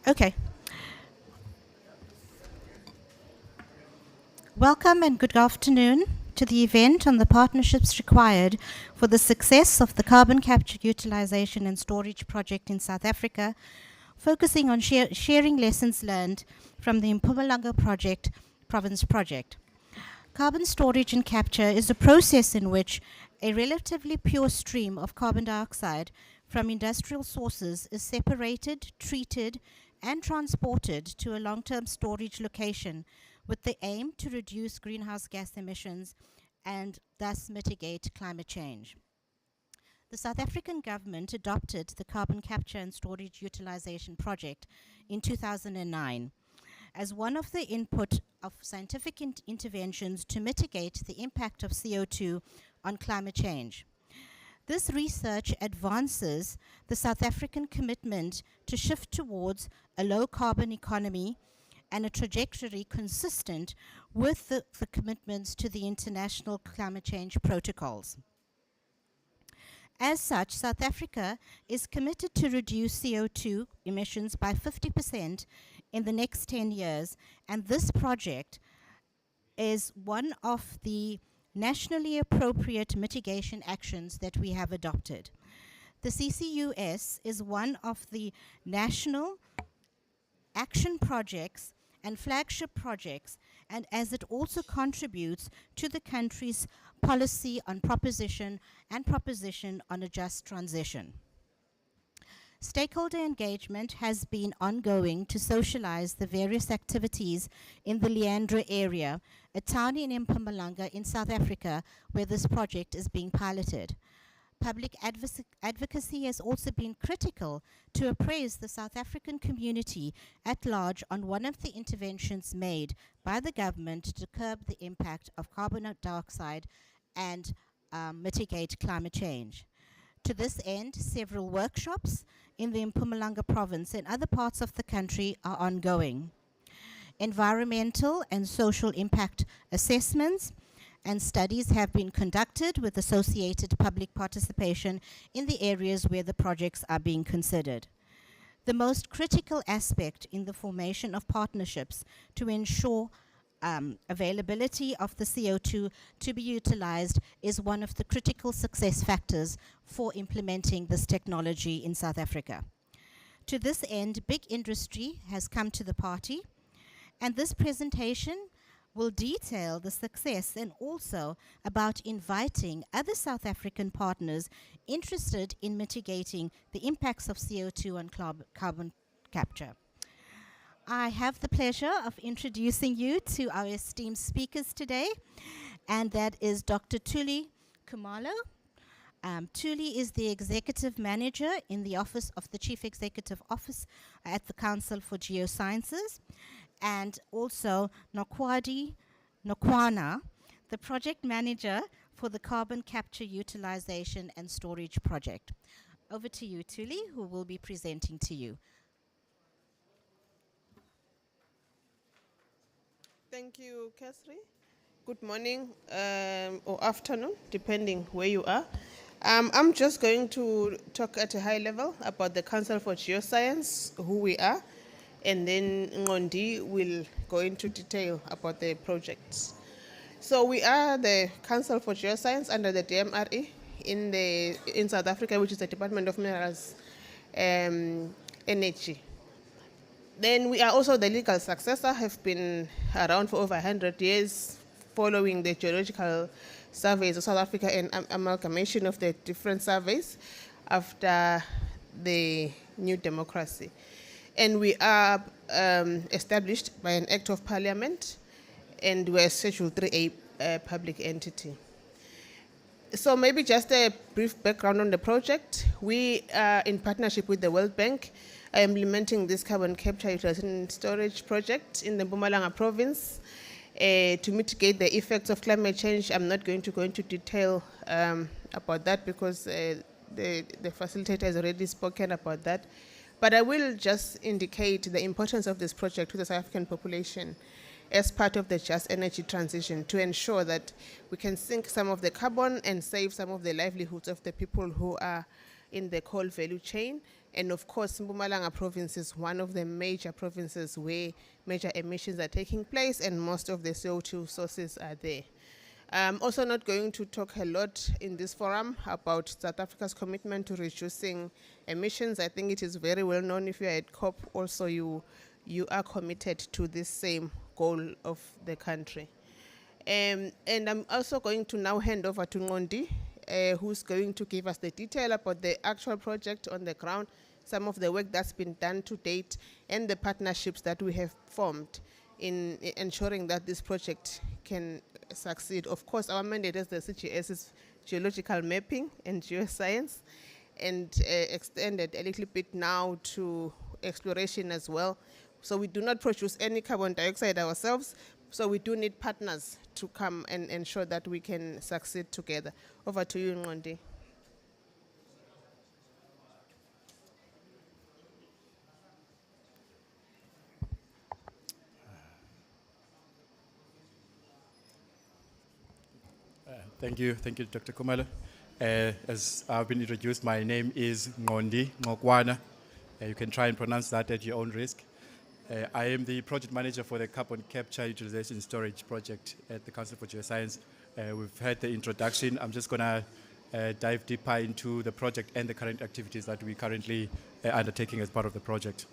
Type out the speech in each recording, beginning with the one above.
Okay. Welcome and good afternoon to the event on the partnerships required for the success of the carbon capture utilization and storage project in South Africa, focusing on sharing lessons learned from the Mpumalanga province project. Carbon storage and capture is a process in which a relatively pure stream of carbon dioxide from industrial sources is separated, treated, and transported to a long-term storage location with the aim to reduce greenhouse gas emissions and thus mitigate climate change. The South African government adopted the Carbon Capture and Storage Utilization Project in 2009 as one of the input of scientific interventions to mitigate the impact of CO2 on climate change. This research advances the South African commitment to shift towards a low carbon economy and a trajectory consistent with the commitments to the international climate change protocols. As such, South Africa is committed to reduce CO2 emissions by 50% in the next 10 years, and this project is one of the nationally appropriate mitigation actions that we have adopted. The CCUS is one of the national action projects and flagship projects, and as it also contributes to the country's policy on proposition on a just transition. Stakeholder engagement has been ongoing to socialize the various activities in the Leandra area, a town in Mpumalanga in South Africa where this project is being piloted. Public advocacy has also been critical to appraise the South African community at large on one of the interventions made by the government to curb the impact of carbon dioxide and mitigate climate change. To this end, several workshops in the Mpumalanga province and other parts of the country are ongoing. Environmental and social impact assessments and studies have been conducted with associated public participation in the areas where the projects are being considered. The most critical aspect in the formation of partnerships to ensure availability of the CO2 to be utilized is one of the critical success factors for implementing this technology in South Africa. To this end, big industry has come to the party, and this presentation will detail the success and also about inviting other South African partners interested in mitigating the impacts of CO2 on carbon capture. I have the pleasure of introducing you to our esteemed speakers today, and that is Dr. Thuli Khumalo. Thuli is the Executive Manager in the Office of the Chief Executive Office at the Council for Geosciences, and also Nokwadi Nokwana, the Project Manager for the Carbon Capture Utilization and Storage Project. Over to you, Thuli, who will be presenting to you. Thank you, Kesri. Good morning or afternoon, depending where you are. I'm just going to talk at a high level about the Council for Geoscience, who we are, and then Ngondi will go into detail about the projects. So we are the Council for Geoscience under the DMRE in South Africa, which is the Department of Minerals Energy. Then we are also the legal successor, have been around for over 100 years, following the geological surveys of South Africa and amalgamation of the different surveys after the new democracy. And we are established by an Act of Parliament, and we're Schedule 3A public entity. So maybe just a brief background on the project. We are in partnership with the World Bank implementing this carbon capture utilization and storage project in the Mpumalanga province to mitigate the effects of climate change. I'm not going to go into detail about that because the facilitator has already spoken about that. But I will just indicate the importance of this project to the South African population as part of the just energy transition to ensure that we can sink some of the carbon and save some of the livelihoods of the people who are in the coal value chain. And of course, Mpumalanga province is one of the major provinces where major emissions are taking place and most of the CO2 sources are there. I'm also not going to talk a lot in this forum about South Africa's commitment to reducing emissions. I think it is very well known. If you're at COP, also you are committed to this same goal of the country. And I'm also going to now hand over to Ngondi, who's going to give us the detail about the actual project on the ground, some of the work that's been done to date, and the partnerships that we have formed in ensuring that this project can succeed. Of course, our mandate as the CGS is geological mapping and geoscience, and extended a little bit now to exploration as well. So we do not produce any carbon dioxide ourselves, so we do need partners to come and ensure that we can succeed together. Over to you, Ngondi. Thank you, Dr. Kumalo. As I've been introduced, my name is Ngondi Ngokwana. You can try and pronounce that at your own risk. I am the project manager for the Carbon Capture Utilization Storage project at the Council for Geoscience. We've had the introduction. I'm just going to dive deeper into the project and the current activities that we're currently undertaking as part of the project.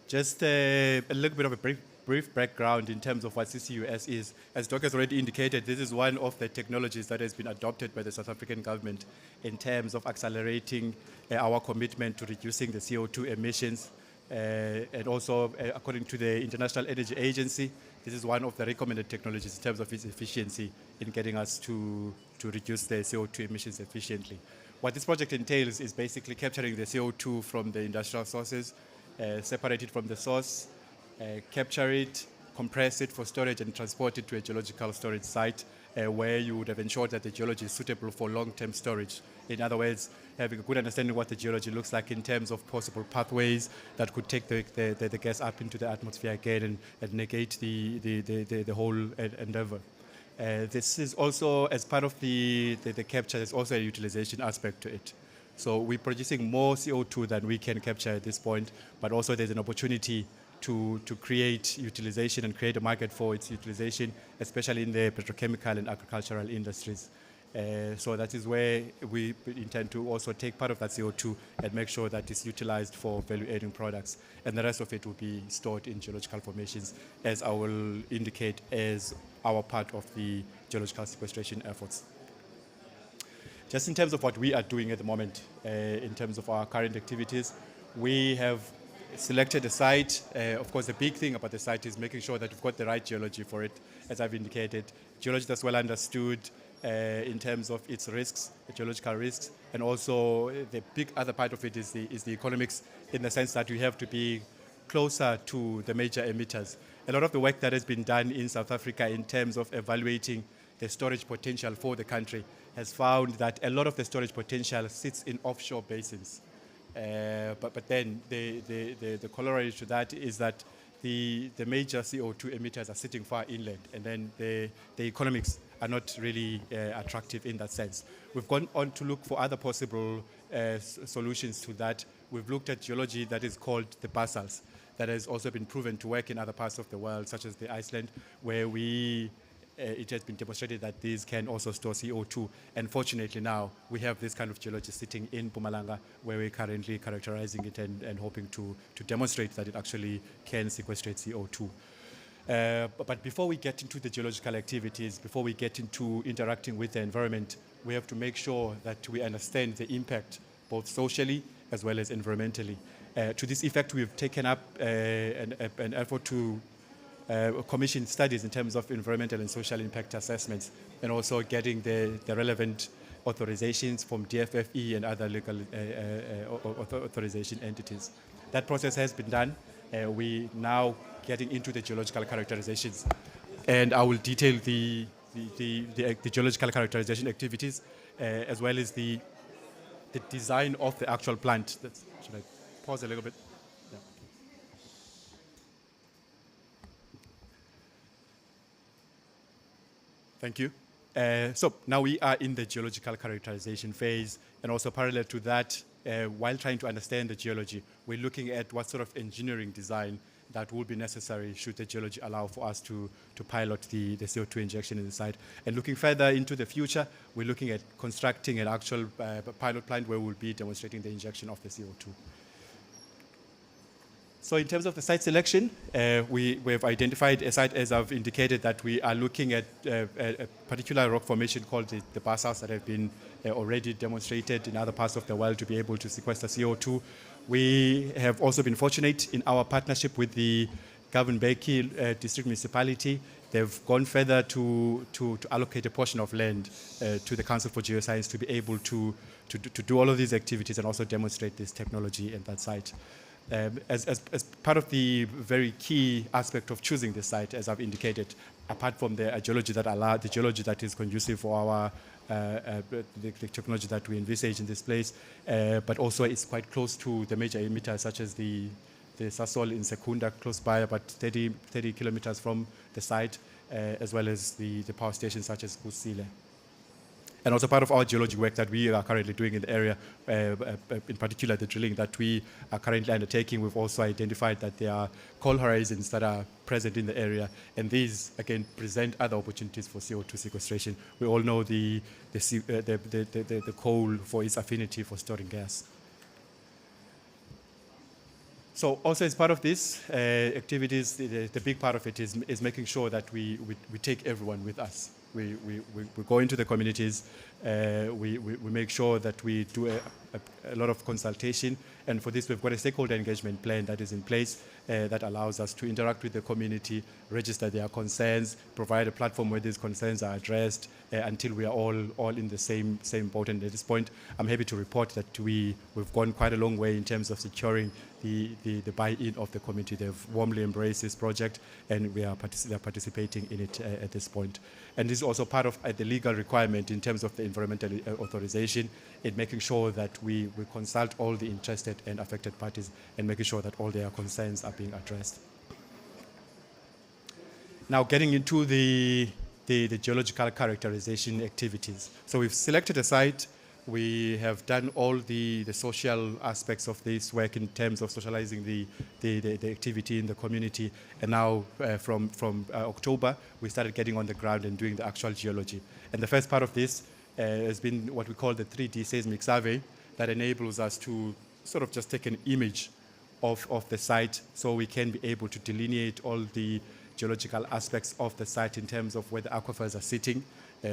Just a little bit of a brief background in terms of what CCUS is. As Doc has already indicated, this is one of the technologies that has been adopted by the South African government in terms of accelerating our commitment to reducing the CO2 emissions. And also, according to the International Energy Agency, this is one of the recommended technologies in terms of its efficiency in getting us to reduce the CO2 emissions efficiently. What this project entails is basically capturing the CO2 from the industrial sources, separate it from the source, capture it, compress it for storage, and transport it to a geological storage site where you would have ensured that the geology is suitable for long-term storage. In other words, having a good understanding of what the geology looks like in terms of possible pathways that could take the gas up into the atmosphere again and negate the whole endeavor. This is also, as part of the capture, there's also a utilization aspect to it. So we're producing more CO2 than we can capture at this point, but also there's an opportunity to create utilization and create a market for its utilization, especially in the petrochemical and agricultural industries. So that is where we intend to also take part of that CO2 and make sure that it's utilized for value-adding products. And the rest of it will be stored in geological formations, as I will indicate as our part of the geological sequestration efforts. Just in terms of what we are doing at the moment, in terms of our current activities, we have selected a site. Of course, the big thing about the site is making sure that we've got the right geology for it, as I've indicated. Geology that's well understood in terms of its risks, the geological risks, and also the big other part of it is the economics, in the sense that we have to be closer to the major emitters. A lot of the work that has been done in South Africa in terms of evaluating the storage potential for the country has found that a lot of the storage potential sits in offshore basins. But then the corollary to that is that the major CO2 emitters are sitting far inland, and then the economics are not really attractive in that sense. We've gone on to look for other possible solutions to that. We've looked at geology that is called the basals, that has also been proven to work in other parts of the world, such as the Iceland, where it has been demonstrated that these can also store CO2. And fortunately now, we have this kind of geology sitting in Mpumalanga, where we're currently characterizing it and hoping to demonstrate that it actually can sequestrate CO2. But before we get into the geological activities, before we get into interacting with the environment, we have to make sure that we understand the impact, both socially as well as environmentally. To this effect, we've taken up an effort to commission studies in terms of environmental and social impact assessments, and also getting the relevant authorizations from DFFE and other legal authorization entities. That process has been done. We now getting into the geological characterizations, and I will detail the geological characterization activities as well as the design of the actual plant. Should I pause a little bit? Yeah. Thank you. So now we are in the geological characterization phase, and also parallel to that, while trying to understand the geology, we're looking at what sort of engineering design that will be necessary should the geology allow for us to pilot the CO2 injection in the site. And looking further into the future, we're looking at constructing an actual pilot plant where we'll be demonstrating the injection of the CO2. So in terms of the site selection, we've identified a site, as I've indicated, that we are looking at a particular rock formation called the basalts that have been already demonstrated in other parts of the world to be able to sequester CO2. We have also been fortunate in our partnership with the Govan-Beki district municipality. They've gone further to allocate a portion of land to the Council for Geoscience to be able to do all of these activities and also demonstrate this technology at that site. As part of the very key aspect of choosing the site, as I've indicated, apart from the geology that is conducive for our the technology that we envisage in this place, but also it's quite close to the major emitters such as the Sasol in Secunda, close by, about 30 kilometers from the site, as well as the power stations such as Kusile. And also part of our geology work that we are currently doing in the area, in particular the drilling that we are currently undertaking, we've also identified that there are coal horizons that are present in the area, and these again present other opportunities for CO2 sequestration. We all know the coal for its affinity for storing gas. So also as part of this activities, the big part of it is making sure that we take everyone with us. We go into the communities, we make sure that we do a lot of consultation, and for this we've got a stakeholder engagement plan that is in place that allows us to interact with the community, register their concerns, provide a platform where these concerns are addressed until we are all in the same boat. And at this point, I'm happy to report that we've gone quite a long way in terms of securing the buy-in of the community. They've warmly embraced this project, and they're participating in it at this point. And this is also part of the legal requirement in terms of the environmental authorization, in making sure that we consult all the interested and affected parties and making sure that all their concerns are being addressed. Now getting into the geological characterization activities. So we've selected a site. We have done all the social aspects of this work in terms of socializing the activity in the community. And now from October, we started getting on the ground and doing the actual geology. And the first part of this has been what we call the 3D seismic survey that enables us to sort of just take an image of the site so we can be able to delineate all the geological aspects of the site in terms of where the aquifers are sitting,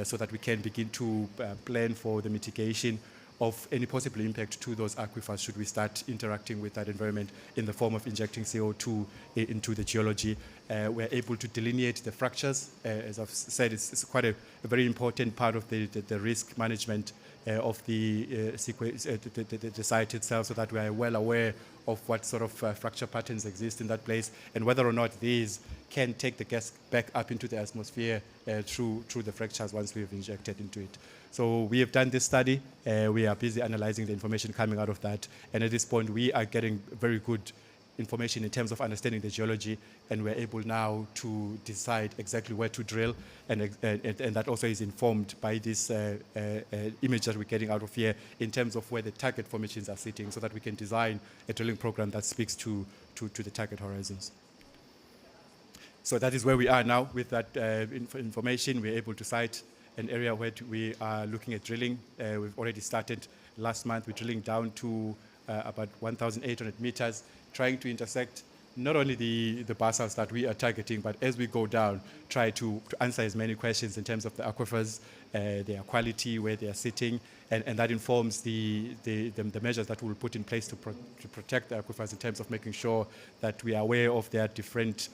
so that we can begin to plan for the mitigation of any possible impact to those aquifers should we start interacting with that environment in the form of injecting CO2 into the geology. We're able to delineate the fractures. As I've said, it's quite a very important part of the risk management of the site itself, so that we are well aware of what sort of fracture patterns exist in that place and whether or not these can take the gas back up into the atmosphere through the fractures once we have injected into it. So we have done this study. We are busy analyzing the information coming out of that. And at this point, we are getting very good information in terms of understanding the geology, and we're able now to decide exactly where to drill, and that also is informed by this image that we're getting out of here in terms of where the target formations are sitting, so that we can design a drilling program that speaks to the target horizons. So that is where we are now with that information. We're able to cite an area where we are looking at drilling. We've already started last month. We're drilling down to about 1,800 meters, trying to intersect not only the basalts that we are targeting, but as we go down, try to answer as many questions in terms of the aquifers, their quality, where they are sitting, and that informs the measures that we'll put in place to protect the aquifers in terms of making sure that we are aware of their different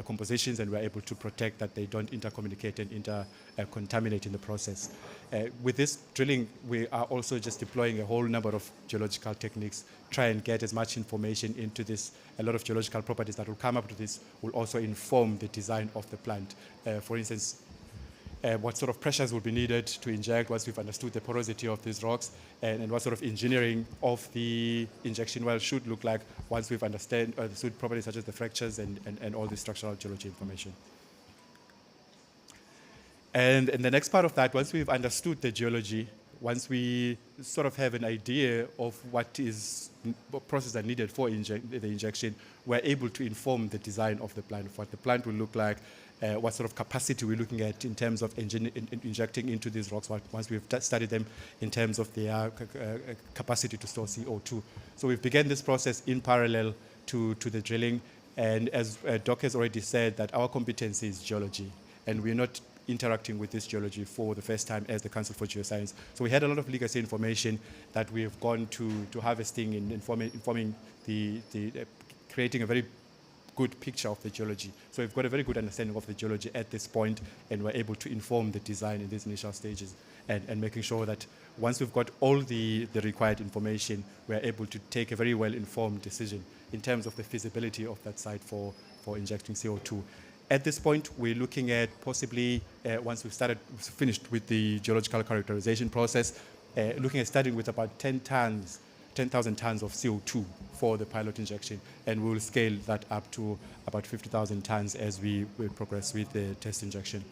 compositions, and we're able to protect that they don't intercommunicate and contaminate in the process. With this drilling, we are also just deploying a whole number of geological techniques, try and get as much information into this. A lot of geological properties that will come up to this will also inform the design of the plant. For instance, what sort of pressures will be needed to inject once we've understood the porosity of these rocks, and what sort of engineering of the injection well should look like once we've understood properties such as the fractures and all the structural geology information. And the next part of that, once we've understood the geology, once we sort of have an idea of what processes are needed for the injection, we're able to inform the design of the plant, what the plant will look like, what sort of capacity we're looking at in terms of injecting into these rocks once we've studied them in terms of their capacity to store CO2. So we've begun this process in parallel to the drilling. And as Doc has already said, that our competency is geology, and we're not interacting with this geology for the first time as the Council for Geoscience. So we had a lot of legacy information that we have gone to harvesting and informing creating a very good picture of the geology. So we've got a very good understanding of the geology at this point, and we're able to inform the design in these initial stages, and making sure that once we've got all the required information, we're able to take a very well-informed decision in terms of the feasibility of that site for injecting CO2. At this point, we're looking at possibly, once we've finished with the geological characterization process, looking at starting with about 10,000 tons of CO2 for the pilot injection, and we will scale that up to about 50,000 tons as we progress with the test injection.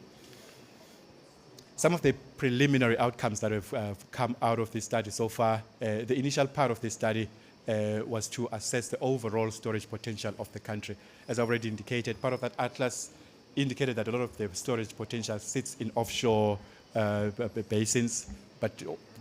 Some of the preliminary outcomes that have come out of this study so far, the initial part of this study was to assess the overall storage potential of the country. As I already indicated, part of that atlas indicated that a lot of the storage potential sits in offshore basins, but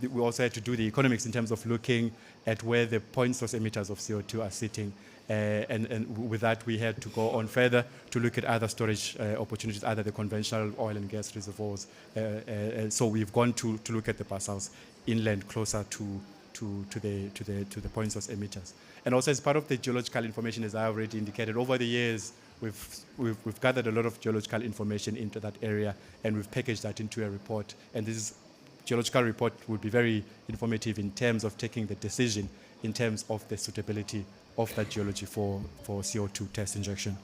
we also had to do the economics in terms of looking at where the point source emitters of CO2 are sitting. And with that, we had to go on further to look at other storage opportunities, either the conventional oil and gas reservoirs. And so we've gone to look at the basals inland closer to the point source emitters. And also as part of the geological information, as I already indicated, over the years, we've gathered a lot of geological information into that area, and we've packaged that into a report. And this geological report will be very informative in terms of taking the decision in terms of the suitability of that geology for CO2 test injection.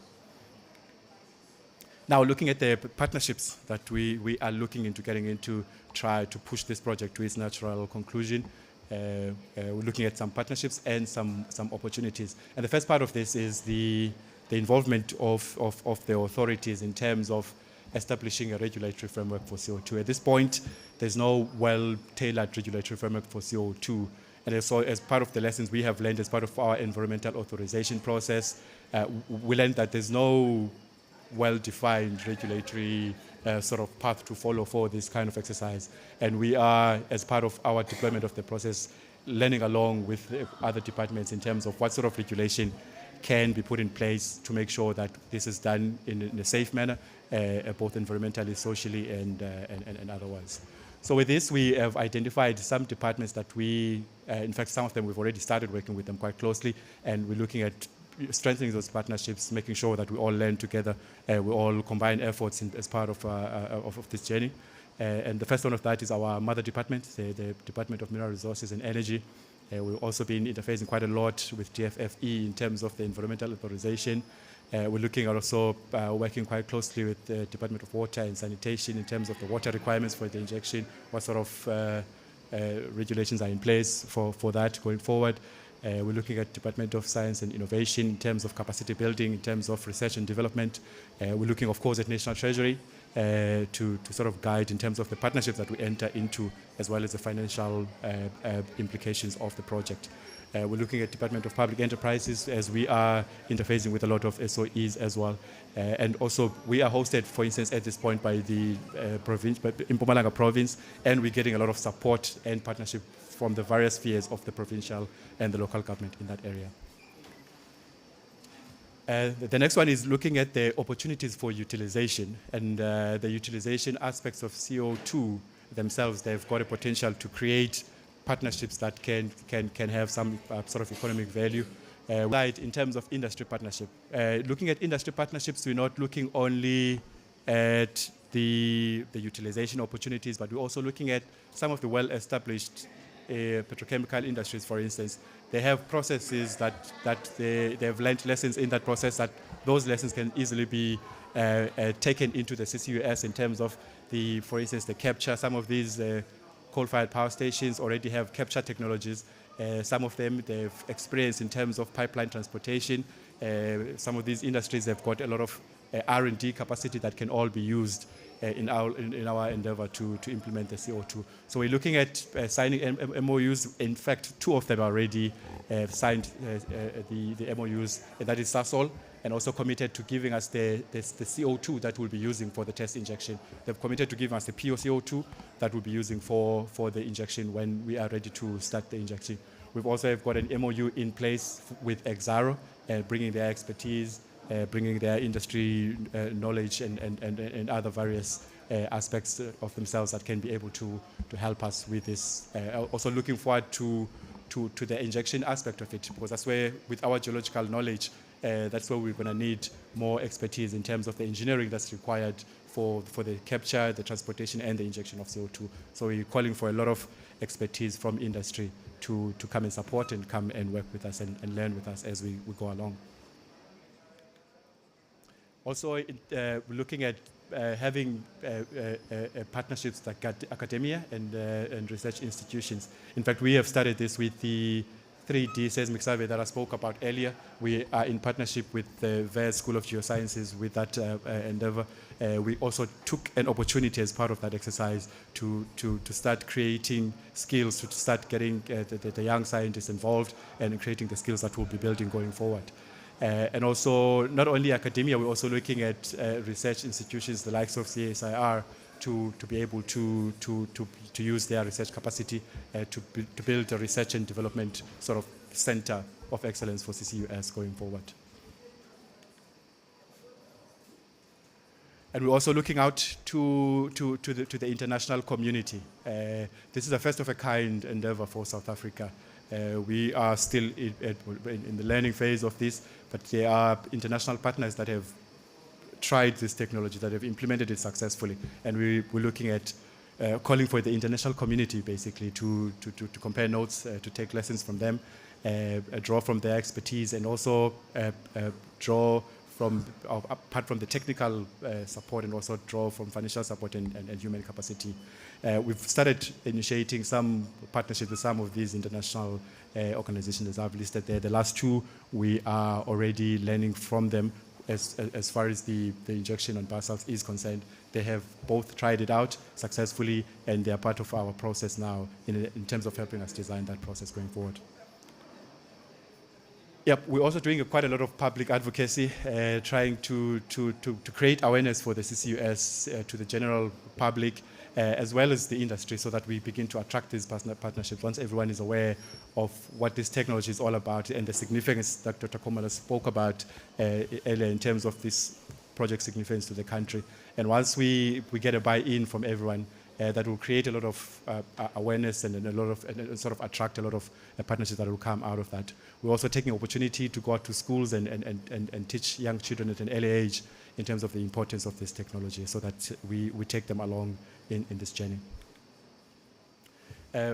Now, looking at the partnerships that we are looking into getting into, try to push this project to its natural conclusion. We're looking at some partnerships and some opportunities. And the first part of this is the involvement of the authorities in terms of establishing a regulatory framework for CO2. At this point, there's no well-tailored regulatory framework for CO2. And so as part of the lessons we have learned as part of our environmental authorization process, we learned that there's no well-defined regulatory sort of path to follow for this kind of exercise. And we are, as part of our deployment of the process, learning along with other departments in terms of what sort of regulation can be put in place to make sure that this is done in a safe manner, both environmentally, socially, and otherwise. So with this, we have identified some departments that in fact, some of them we've already started working with them quite closely, and we're looking at strengthening those partnerships, making sure that we all learn together, we all combine efforts as part of this journey. And the first one of that is our mother department, the Department of Mineral Resources and Energy. We've also been interfacing quite a lot with DFFE in terms of the environmental authorization. We're looking at also working quite closely with the Department of Water and Sanitation in terms of the water requirements for the injection, what sort of regulations are in place for that going forward. We're looking at Department of Science and Innovation in terms of capacity building, in terms of research and development. We're looking, of course, at National Treasury to sort of guide in terms of the partnerships that we enter into, as well as the financial implications of the project. We're looking at Department of Public Enterprises, as we are interfacing with a lot of SOEs as well. And also, we are hosted, for instance, at this point by the Mpumalanga province, and we're getting a lot of support and partnership from the various spheres of the provincial and the local government in that area. The next one is looking at the opportunities for utilization, and the utilization aspects of CO2 themselves. They've got a potential to create partnerships that can have some sort of economic value. In terms of industry partnership, looking at industry partnerships, we're not looking only at the utilization opportunities, but we're also looking at some of the well-established petrochemical industries, for instance. They have processes that they have learned lessons in that process, that those lessons can easily be taken into the CCUS in terms of for instance, the capture. Some of these coal-fired power stations already have capture technologies. Some of them they've experienced in terms of pipeline transportation. Some of these industries have got a lot of R&D capacity that can all be used in our endeavor to implement the CO2. So we're looking at signing MOUs. In fact, 2 of them already signed the MOUs, and that is Sasol, and also committed to giving us the CO2 that we'll be using for the test injection. They've committed to giving us the POCO2 that we'll be using for the injection when we are ready to start the injection. We've also got an MOU in place with Exaro, bringing their expertise, bringing their industry knowledge and other various aspects of themselves that can be able to help us with this. Also looking forward to the injection aspect of it, because that's where, with our geological knowledge, that's where we're going to need more expertise in terms of the engineering that's required for the capture, the transportation, and the injection of CO2. So we're calling for a lot of expertise from industry to come and support and come and work with us and learn with us as we go along. Also, we're looking at having partnerships like academia and research institutions. In fact, we have started this with the 3D seismic survey that I spoke about earlier. We are in partnership with the VES School of Geosciences with that endeavor. We also took an opportunity as part of that exercise to start creating skills, to start getting the young scientists involved and creating the skills that we'll be building going forward. And also, not only academia, we're also looking at research institutions, the likes of CSIR, to be able to use their research capacity to build a research and development sort of center of excellence for CCUS going forward. And we're also looking out to the international community. This is a first of a kind endeavor for South Africa. We are still in the learning phase of this, but there are international partners that have tried this technology, that have implemented it successfully, and we're looking at calling for the international community basically to compare notes, to take lessons from them, draw from their expertise, and also draw from, apart from the technical support, and also draw from financial support and human capacity. We've started initiating some partnerships with some of these international organizations as I've listed there. The last 2, we are already learning from them as far as the injection on basalts is concerned. They have both tried it out successfully, and they are part of our process now in terms of helping us design that process going forward. Yep, we're also doing quite a lot of public advocacy, trying to create awareness for the CCUS to the general public, as well as the industry, so that we begin to attract these partnerships once everyone is aware of what this technology is all about and the significance that Dr. Komala spoke about earlier in terms of this project significance to the country. And once we get a buy-in from everyone, that will create a lot of awareness and sort of attract a lot of partnerships that will come out of that. We're also taking opportunity to go out to schools and teach young children at an early age in terms of the importance of this technology, so that we take them along in this journey.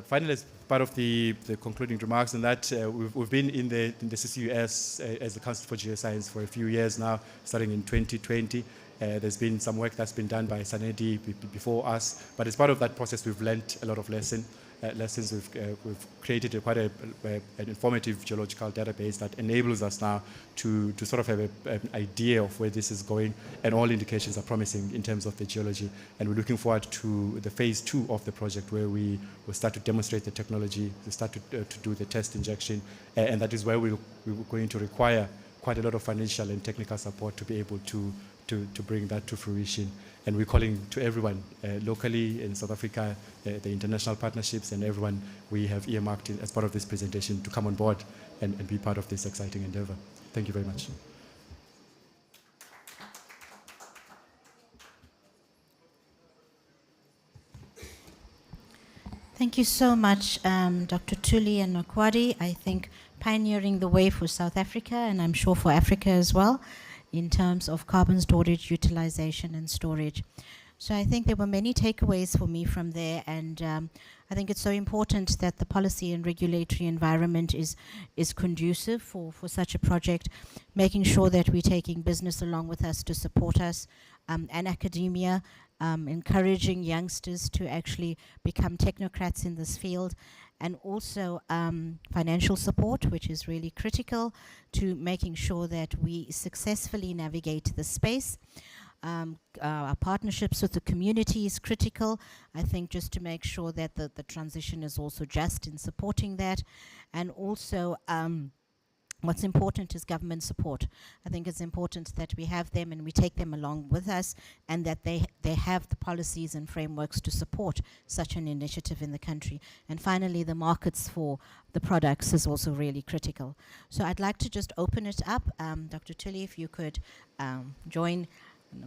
Finally, as part of the concluding remarks on that, we've been in the CCUS as the Council for Geoscience for a few years now, starting in 2020. There's been some work that's been done by Sanedi before us, but as part of that process, we've learned a lot of lessons. We've created quite an informative geological database that enables us now to sort of have an idea of where this is going, and all indications are promising in terms of the geology. And we're looking forward to the phase 2 of the project, where we will start to demonstrate the technology, we start to do the test injection, and that is where we're going to require quite a lot of financial and technical support to be able to bring that to fruition. And we're calling to everyone locally in South Africa, the international partnerships, and everyone we have earmarked as part of this presentation to come on board and be part of this exciting endeavor. Thank you very much. Thank you so much, Dr. Tuli and Nokwadi. I think pioneering the way for South Africa, and I'm sure for Africa as well, in terms of carbon storage, utilization, and storage. So I think there were many takeaways for me from there, and I think it's so important that the policy and regulatory environment is conducive for such a project, making sure that we're taking business along with us to support us, and academia, encouraging youngsters to actually become technocrats in this field, and also financial support, which is really critical to making sure that we successfully navigate the space. Our partnerships with the community is critical, I think, just to make sure that the transition is also just in supporting that. And also, what's important is government support. I think it's important that we have them and we take them along with us, and that they have the policies and frameworks to support such an initiative in the country. And finally, the markets for the products is also really critical. So I'd like to just open it up. Dr. Tully, if you could join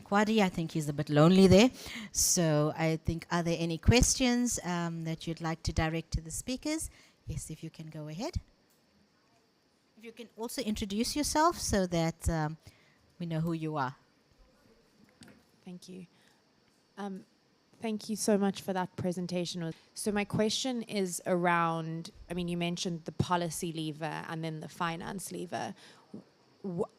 Kwadi. I think he's a bit lonely there. So I think, are there any questions that you'd like to direct to the speakers? Yes, if you can go ahead. If you can also introduce yourself so that we know who you are. Thank you. Thank you so much for that presentation. So my question is around, I mean, you mentioned the policy lever and then the finance lever.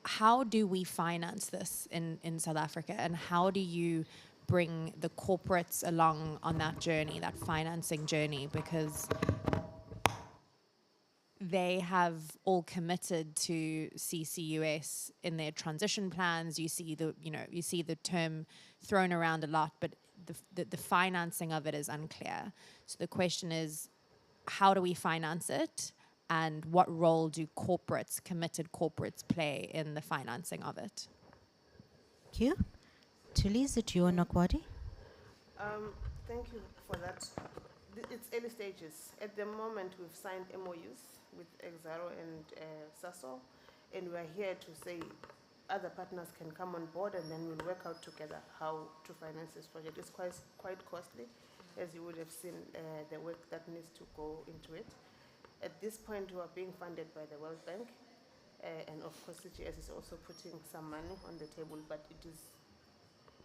How do we finance this in South Africa, and how do you bring the corporates along on that journey, that financing journey? Because they have all committed to CCUS in their transition plans. You see the term thrown around a lot, but the financing of it is unclear. So the question is, how do we finance it, and what role do committed corporates play in the financing of it? Thank you. Tuli, is it you or Nokwadi? Thank you for that. It's early stages. At the moment, we've signed MOUs with Exaro and SASO, and we're here to say other partners can come on board, and then we'll work out together how to finance this project. It's quite costly, as you would have seen the work that needs to go into it. At this point, we are being funded by the World Bank, and of course CGS is also putting some money on the table, but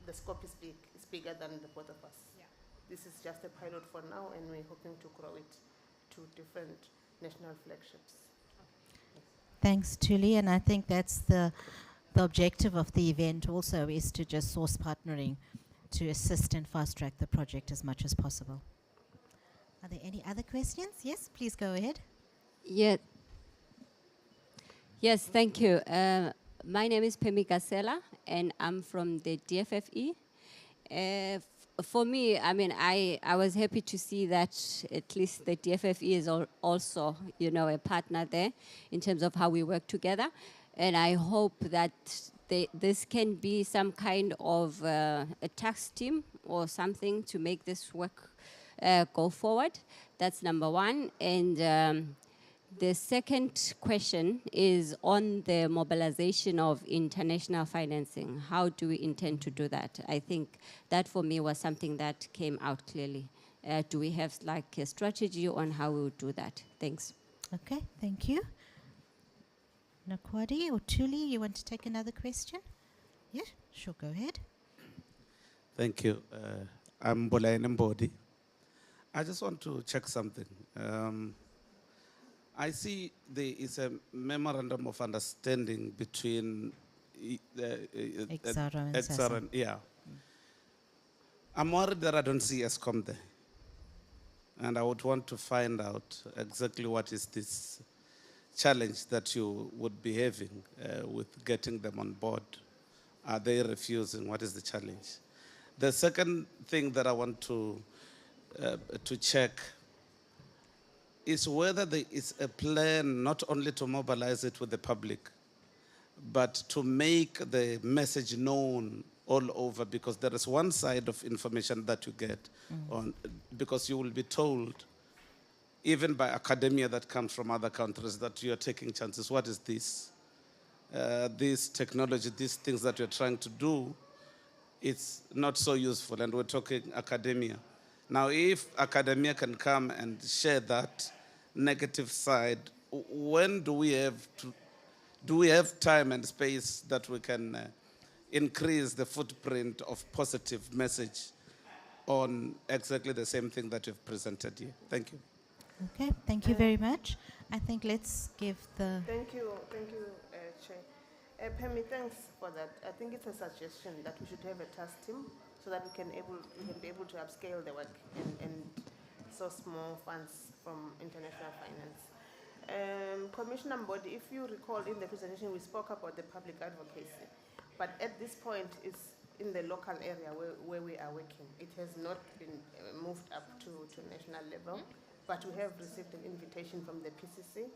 the scope is big. It's bigger than the both of us. Yeah. This is just a pilot for now, and we're hoping to grow it to different national flagships. Thanks, Tuli. And I think that's the objective of the event also, is to just source partnering to assist and fast track the project as much as possible. Are there any other questions? Yes, please go ahead. Yeah. Yes, thank you. My name is Pemi Gasela, and I'm from the DFFE. For me, I mean, I was happy to see that at least the DFFE is also, a partner there in terms of how we work together. And I hope that this can be some kind of a task team or something to make this work go forward. That's number one. And the second question is on the mobilization of international financing. How do we intend to do that? I think that for me was something that came out clearly. Do we have like a strategy on how we would do that? Thanks. Okay, thank you. Nakwadi or Tuli, you want to take another question? Yeah, sure, go ahead. Thank you. I'm Bolayan Mbodi. I just want to check something. I see there is a memorandum of understanding between Exaro and Exaro SASO. and yeah. I'm worried that I don't see ESCOM there. And I would want to find out exactly what is this challenge that you would be having with getting them on board. Are they refusing? What is the challenge? The second thing that I want to check is whether there is a plan not only to mobilize it with the public, but to make the message known all over, because there is one side of information that you get on, because you will be told, even by academia that comes from other countries, that you're taking chances. What is this? This technology, these things that you're trying to do, it's not so useful, and we're talking academia. Now, if academia can come and share that negative side, when do we have time and space that we can increase the footprint of positive message on exactly the same thing that you've presented here? Thank you. Okay, thank you very much. I think let's give the... Thank you, Chair. Pemi, thanks for that. I think it's a suggestion that we should have a task team so that we can be able to upscale the work and source more funds from international finance. Commissioner Mbodi, if you recall in the presentation, we spoke about the public advocacy. But at this point, it's in the local area where we are working. It has not been moved up to national level, but we have received an invitation from the PCC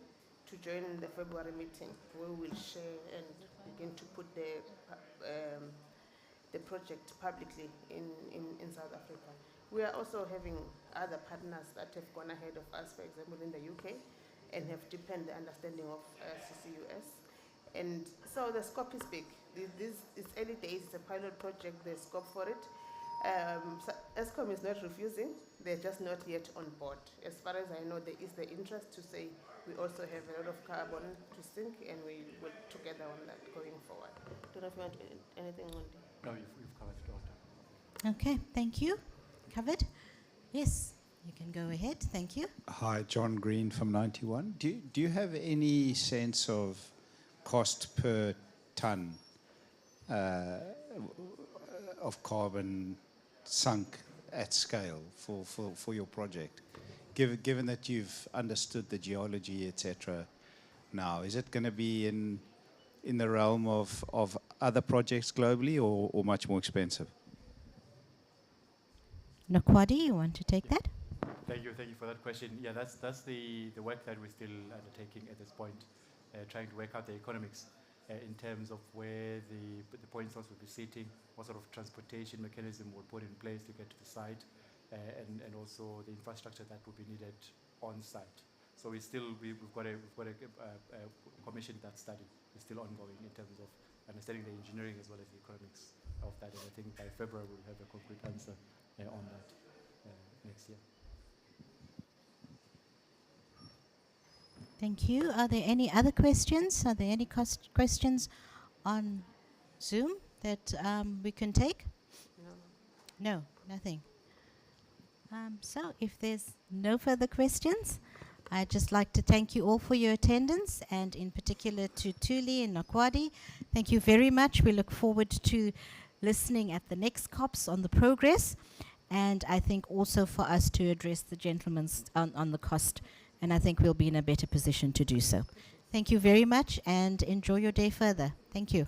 to join the February meeting, where we will share and begin to put the project publicly in South Africa. We are also having other partners that have gone ahead of us, for example, in the UK, and have deepened the understanding of CCUS. And so the scope is big. It's early days, it's a pilot project, there's scope for it. So ESCOM is not refusing, they're just not yet on board. As far as I know, there is the interest to say we also have a lot of carbon to sink, and we work together on that going forward. Don't know if you want anything on that. No, you've covered it all. Okay, thank you. Covered? Yes, you can go ahead. Thank you. Hi, John Green from 91. Do you have any sense of cost per ton of carbon sunk at scale for your project? Given that you've understood the geology, etc. now, is it going to be in the realm of other projects globally, or much more expensive? Nakwadi, you want to take that? Thank you for that question. Yeah, that's the work that we're still undertaking at this point, trying to work out the economics in terms of where the point source will be sitting, what sort of transportation mechanism we'll put in place to get to the site, and also the infrastructure that will be needed on site. So we've got a commissioned that study. It's still ongoing in terms of understanding the engineering as well as the economics of that. And I think by February we'll have a concrete answer on that next year. Thank you. Are there any other questions? Are there any questions on Zoom that we can take? No, nothing. So if there's no further questions, I'd just like to thank you all for your attendance, and in particular to Thuli and Nakwadi. Thank you very much. We look forward to listening at the next COPs on the progress, and I think also for us to address the gentleman's on the cost, and I think we'll be in a better position to do so. Thank you very much, and enjoy your day further. Thank you.